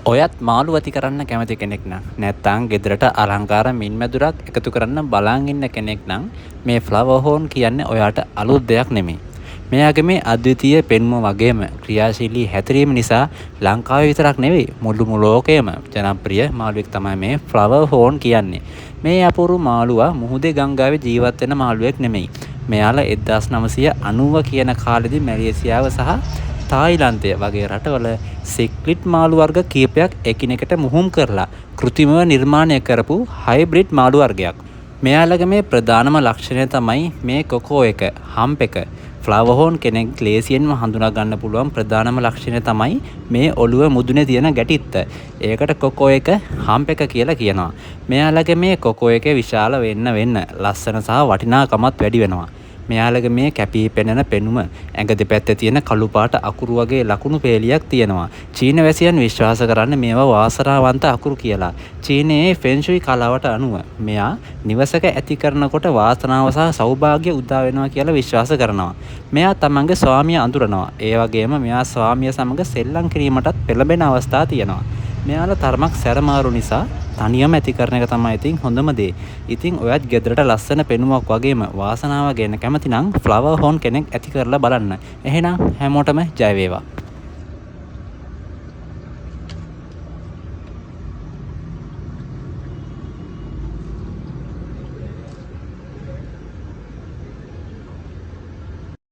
ඔයත් මාළු ඇති කරන්න කැමති කෙනෙක් නම් නැත්නම් ගෙදරට අලංකාර මින්මැදුරක් එකතු කරන්න බලන් ඉන්න කෙනෙක් නම් මේ ෆ්ලවර් හෝන් කියන්නේ ඔයාට අලුත් දෙයක් නෙමෙයි. මෙයාගේ මේ අද්විතීය පෙනුම වගේම ක්‍රියාශීලී හැසිරීම නිසා ලංකාවේ විතරක් නෙවෙයි මුළු ලෝකයේම ජනප්‍රිය මාළුවෙක් තමයි මේ ෆ්ලවර් හෝන් කියන්නේ. මේ අපූර්ව මාළුවා මුහුදේ ගංගාවේ ජීවත් වෙන මාළුවෙක් නෙමෙයි. මෙයාලා 1990 කියන කාලෙදී මැලේසියාව සහ තායිලන්තය වගේ රටවල සික්ලිට් මාළු වර්ග කීපයක් එකිනෙකට මුහුම් කරලා කෘත්‍රිමව නිර්මාණය කරපු හයිබ්‍රිඩ් මාළු වර්ගයක්. මෙයාලගේ මේ ප්‍රධානම ලක්ෂණය තමයි මේ කොකෝ එක, හම්ප් එක. ෆ්ලවර් හෝන් කෙනෙක් ක්ලේසියෙන්ම හඳුනා ගන්න පුළුවන් ප්‍රධානම ලක්ෂණය තමයි මේ ඔළුව මුදුනේ තියෙන ගැටිත්ත. ඒකට කොකෝ එක, හම්ප් එක කියලා කියනවා. මෙයාලගේ මේ කොකෝ එකේ විශාල වෙන්න ලස්සන සහ වටිනාකමත් වැඩි වෙනවා. මෙයාලගේ මේ කැපී පෙනෙන පෙනුම ඇඟ දෙපැත්තේ තියෙන කළු පාට අකුරු වගේ ලකුණු පේලියක් තියෙනවා. චීන වැසියන් විශ්වාස කරන්නේ මේවා වාසනාවන්ත අකුරු කියලා. චීනයේ ෆෙන්ෂුයි කලාවට අනුව මෙයා නිවසක ඇති කරනකොට වාසනාව සහ සෞභාග්‍ය උදා වෙනවා කියලා විශ්වාස කරනවා. මෙයා තමන්ගේ ස්වාමියා අඳුරනවා. ඒ වගේම මෙයා ස්වාමියා සමග සෙල්ලම් කිරීමටත් පෙළඹෙන අවස්ථා තියෙනවා. මෙයාලා තරමක් සැරමාරු නිසා තනියම ඇති කරන එක තමයි ඉතින් හොඳම දේ. ඉතින් ඔයත් ගෙදරට ලස්සන පෙනුමක් වගේම වාසනාව ගැන කැමති නම් ෆ්ලවර් හෝන් කෙනෙක් ඇති කරලා බලන්න. එහෙනම් හැමෝටම ජය වේවා.